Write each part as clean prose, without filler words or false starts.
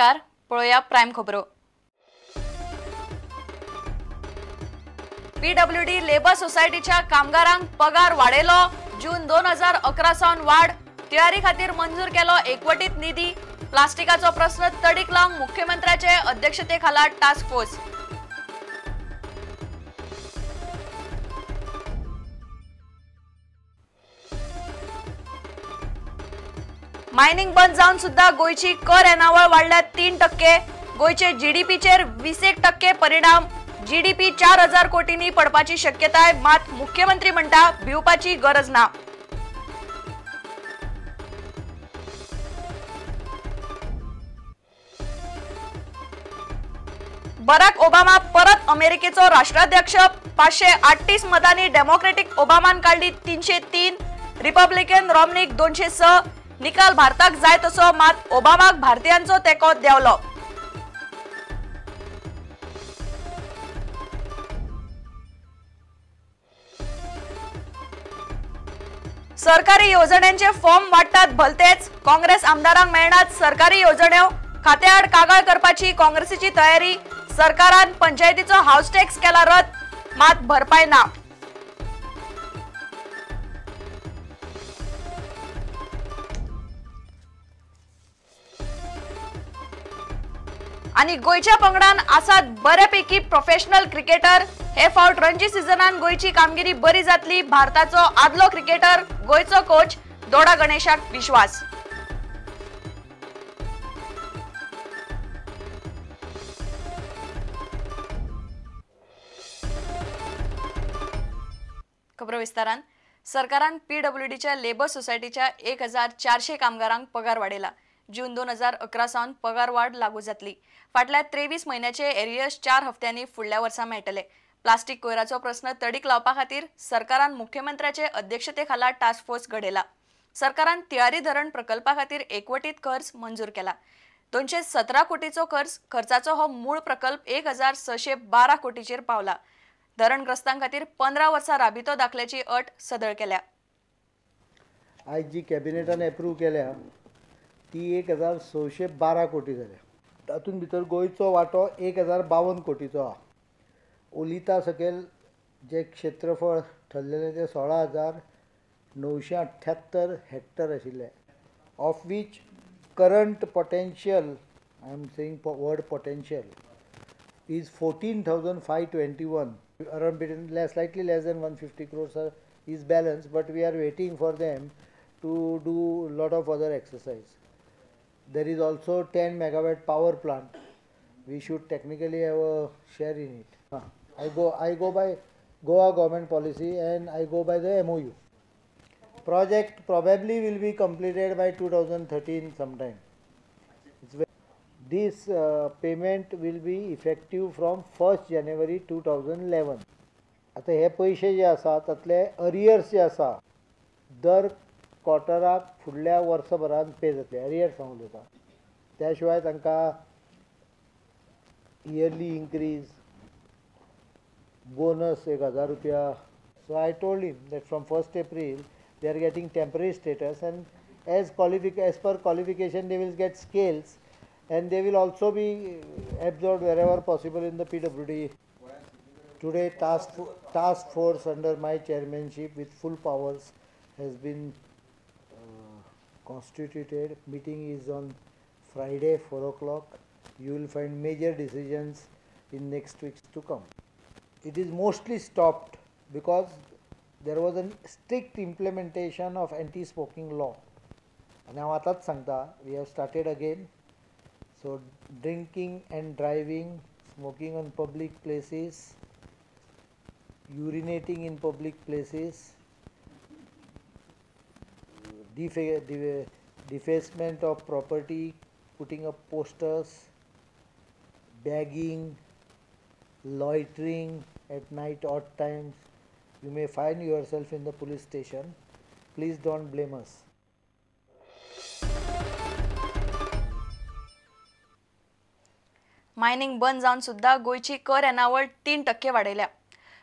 नमस्कार, पळोवया प्राइम खबरो। पीडब्ल्यूडी लेबर सोसायटीच्या कामगारांक पगार वाडयलो। जून 2011 सावन वाढ। तयारी खातीर मंजूर केलो एकवटीत निधी। प्लास्टिकाचो प्रश्न तडीक लावंक मुख्यमंत्र्याचे अध्यक्षतेखाला टास्क फोर्स। मायनिंग बंद जावन सुद्धा गोयची कर येणावळ वाडल्या 3%। गोयचे जीडीपीचेर 20% परिणाम। जीडीपी 4000 कोटींनी पडपाची शक्यताय, मात मुख्यमंत्री म्हणटा भिवपाची गरज ना। बराक ओबामा परत अमेरिकेचो राष्ट्राध्यक्ष। 538 मतांनी डेमोक्रेटिक ओबामान काढली 303। रिपब्लिकन रॉमनीक 206। निकाल भारताक जाय तसो, मात ओबामाक भारतीयांचो तेको देवलो। सरकारी योजनांचे फॉर्म वाटतात भलतेच। काँग्रेस आमदारांक मेळनात सरकारी योजण्यो। खात्याआड कागाळ करपाची काँग्रेसीची तयारी। सरकारान पंचायतीचो हाऊस टॅक्स केला रद्द, मात भरपाय ना। आणि गोयच्या पंगडान आसात बऱ्यापैकी प्रोफेशनल क्रिकेटर। हे फावट रणजी सीझनान गोयची कामगिरी बरी जातली। भारताचो आदलो क्रिकेटर गोयचो कोच दोडा गणेशाक विश्वास। खबर विस्तारान। सरकारान पीडब्ल्यूडीच्या लेबर सोसायटीच्या 1400 कामगारांक पगार वाडयला। जून 2011 सावन पगार वाढ लागू जातली। फाटल्या 23 महिन्याचे एरियर्स 4 हप्त्यांनी फुडल्या वर्सा मेळटले। प्लास्टिक कोयराचो प्रश्न तडीक लावपा खातीर सरकारान मुख्यमंत्र्याचे अध्यक्षतेखाला टास्क फोर्स घडयला। सरकारान तियारी धरण प्रकल्पा खातीर एकवटीत कर्ज मंजूर केला। 217 कोटीचो खर्चाचो हो मूळ प्रकल्प 1612 कोटीचेर पावला। धरणग्रस्तांक खातीर 15 वर्सां राबितो दाखल्याची अट सदळ केल्या। आज जी कॅबिनेटान एप्रूव केल्या ती 1612 कोटी जाल्या। तातूंत भितर गोंयचो वांटो 1052 कोटीचो आहा। ओलिता सकयल जे क्षेत्रफळ ठरलेलें ते 16,978 हेक्टर आशिल्ले, of which current potential, I am saying word potential, is 14,521, around between slightly less than 150 crores is balanced, but we are waiting for them to do a lot of other exercise. There is also 10 megawatt power plant. We should technically have a share in it. I go by Goa government policy and I go by the MOU. Project probably will be completed by 2013 sometime. This payment will be effective from 1st January 2011. आता हे पैसे जे आसा तातले arrears जे आसा दर क्वार्टराक फुडल्या वर्सभरान पे जातले। अरियर्स हांव उलयतां। त्या शिवाय तांकां इयरली इन्क्रीज, बोनस 1000 रुपया। So I told him that from 1st April they are getting temporary status, and as per qualification they will get scales, and they will also be absorbed wherever possible in the PWD. Today task force under my chairmanship with full powers has been constituted. Meeting is on Friday 4 o'clock. You will find major decisions in next weeks to come. It is mostly stopped because there was a strict implementation of anti-smoking law. And now atat sangta, we have started again. So drinking and driving, smoking on public places, urinating in public places, defacement of property, putting up posters, bagging, loitering at night odd times. You may find yourself in the police station. Please don't blame us. Mining बंद जावन सुद्धा गोयची कर येणावळ 3% वाडयल्या।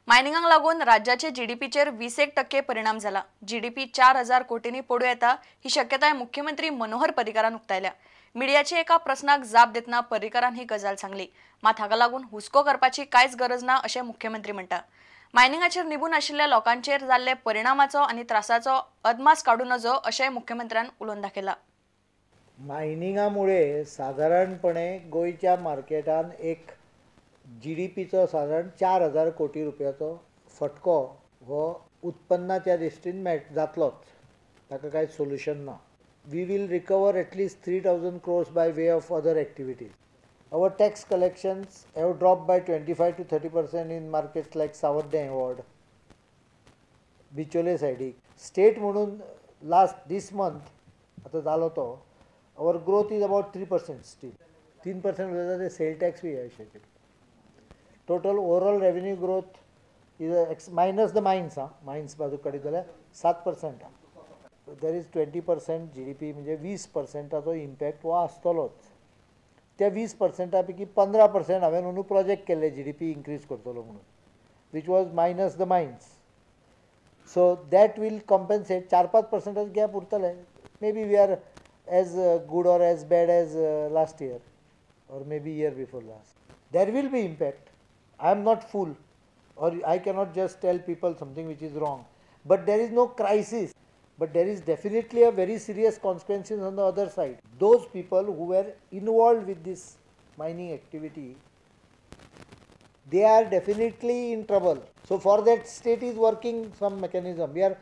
मायनिंगाक लागून राज्याचे जीडीपीचेर 20% परिणाम जाला। GDP 4000 कोटींनी पडू येता ही शक्यताय मुख्यमंत्री मनोहर पर्रीकारान उक्तायल्या। मिडियाचे एका प्रश्नाक जाप देतना पर्रीकरान ही गजाल सांगली। मात हाका लागून हुस्को करपाची कांयच गरज ना अशें मुख्यमंत्री म्हणटा। मायनिंगाचेर निबून आशिल्ल्या लोकांचेर जाल्ले परिणामाचो आनी त्रासाचो अदमास काडूं नजो अशें मुख्यमंत्र्यान उलोवन दाखयला। मायनिंगामुळे साधारणपणे गोयच्या मार्केटान एक GDPचो साधारण 4,000 कोटी रुपयाचो फटको हो उत्पन्नाच्या दृश्टीन जातलोच, ताका कांय सोल्युशन ना। We will recover at least 3,000 crores by way of other activities. Our tax collections have dropped by 25 to 30% in markets like Sawadde Ward, Bichole side. State म्हणून this month आता जालो तो, our growth is about 3% still. 3% whether the sale tax we have. Total overall revenue growth is minus the mines, mines बाजू कडी जाल्यार 7%. There is 20% GDP म्हणजे 20%ाचो impact हो आसतलोच। त्या 20% पैकी 15% हांवें न्हू प्रोजेक्ट केल्ले GDP इन्क्रीज करतलो म्हणून, which was minus the mines. So that will compensate 4-5% gap उरतले। Maybe we are as good or as bad as last year or maybe year before last. There will be impact. I am not fool or I cannot just tell people something which is wrong. But there is no crisis. But there is definitely a very serious consequences on the other side. Those people who were involved with this mining activity, they are definitely in trouble. So for that, state is working some mechanism. We are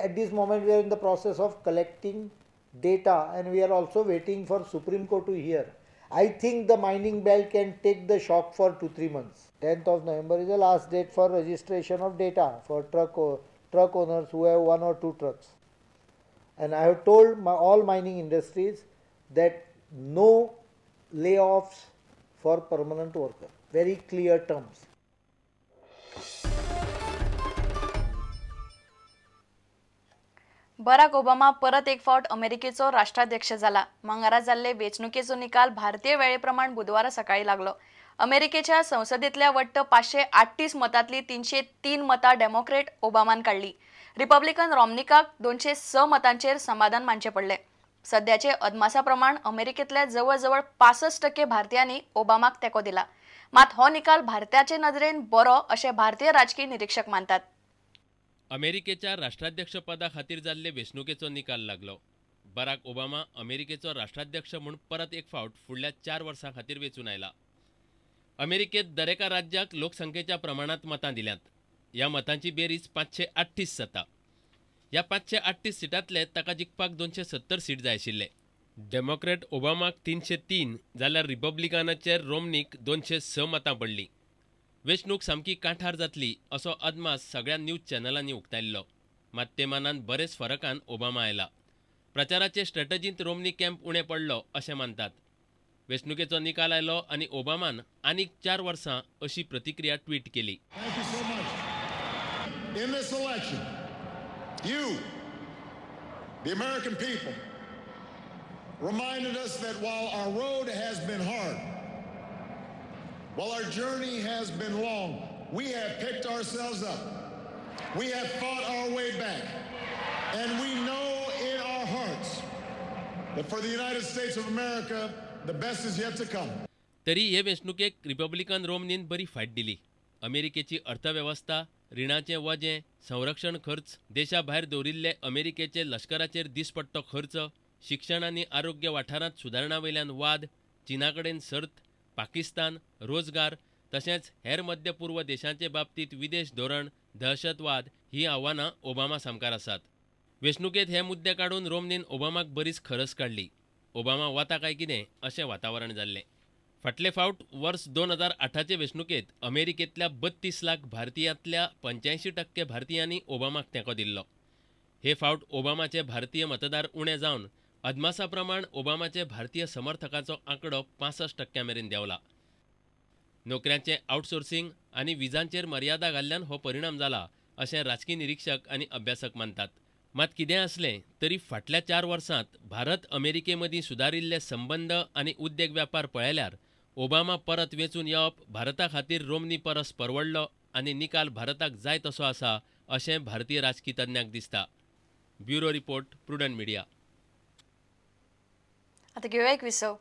at this moment we are in the process of collecting data, and we are also waiting for Supreme Court to hear. I think the mining belt can take the shock for 2-3 months. 10th of November is the last date for registration of data for truck owners who have 1 or 2 trucks. And I have told all mining industries that no layoffs for permanent workers. Very clear terms. Barack Obama परत एक फावट अमेरिकेचो राष्ट्राध्यक्ष जाला। मंगळारा जाल्ले वेंचणुकेचो निकाल भारतीय वेळेप्रमाण बुधवारा सकाळी लागलो। अमेरिकेच्या संसदेतल्या वट्ट 538 मतांतली 303 मतां डेमोक्रेट ओबामान काढली। रिपब्लिकन रॉमनिकाक 206 मतांचेर समाधान मानचे पडले। सध्याचे अदमासा प्रमाण अमेरिकेतल्या जवळजवळ 65% भारतीयांनी ओबामाक तेको दिला। मात हो निकाल भारताचे नदरेन बरो अशें भारतीय राजकीय निरीक्षक मानतात। अमेरिकेच्या राष्ट्राध्यक्ष पदा खातीर जाल्ले वेंचणुकेचो निकाल लागलो। बराक ओबामा अमेरिकेचो राष्ट्राध्यक्ष म्हूण परत एक फावट फुडल्या 4 वर्सां खातीर वेंचून आयला। अमेरिकेत दरेका राज्याक लोकसंख्येच्या प्रमाणात मतां दिल्यात। ह्या मतांची बेरीज 538 जाता। ह्या 538 सिटांतले ताका जिखपाक 270 सीट जाय आशिल्ले। डेमोक्रेट ओबामाक 303 जाल्यार रिपब्लिकनाचेर रोमनीक 206 मतां पडली। वेंचणूक सामकी कांठार जातली असो अदमास सगळ्या न्यूज चॅनलांनी उक्तायल्लो। मात ते मानान बरेच फरकान ओबामा आयला। प्रचाराचे स्ट्रॅटजींत रोमनी कॅम्प उणें पडलो अशें मानतात। वेंचणुकेचो निकाल आयलो आनी ओबामान आनीक 4 वर्सां अशी प्रतिक्रिया ट्वीट केली। In this election, you, the American people, reminded us that while our road has been hard, while our journey has been long, we have picked ourselves up. We have fought our way back. And we know in our hearts that for the United States of America, the best is yet to come. तरी हे वेंचणुकेक Republican रोमनीन बरी fight दिली। अमेरिकेची अर्थव्यवस्था, रिणाचे वजें, संरक्षण खर्च, देशा भायर दवरिल्ले अमेरिकेचे लश्कराचेर दिसपट्टो खर्च, शिक्षण आनी आरोग्य वाठारांत सुदारणा वयल्यान वाद, चीनाकडेन सर्त, पाकिस्तान, रोजगार तशेंच हेर मध्य पूर्व देशांचे बाबतींत विदेश धोरण, दहशतवाद ही आव्हानां ओबामा सामकार आसात। वेंचणुकेंत हे मुद्दे काडून रोमनीन ओबामाक बरीच खरस काडली। ओबामा वता काय कितें अशें वातावरण जाल्लें। फाटले फावट वर्स 2008चे वेंचणुकेंत अमेरिकेंतल्या 32 लाख भारतीयांतल्या 85% भारतीयांनी ओबामाक तेंको दिल्लो। हे फावट ओबामाचे भारतीय मतदार उणे जावन अदमासा प्रमाण ओबामाचे भारतीय समर्थकांचो आंकडो 65% मेरेन देंवला। नोकऱ्यांचे आउटसोर्सिंग आनी विजांचेर मर्यादा घाल्ल्यान हो परिणाम जाला अशें राजकीय निरीक्षक आनी अभ्यासक मानतात। मात कितें आसलें तरी फाटल्या 4 वर्सांत भारत अमेरिके मदीं सुदारिल्ले संबंद आनी उद्देग वेपार पळयल्यार ओबामा परत वेंचून येवप भारता खातीर रोमनी परस परवडलो आनी निकाल भारताक जाय तसो आसा अशें भारतीय राजकीय तज्ञांक दिसता। Bureau report, prudent media. आता घेऊया एक विसव.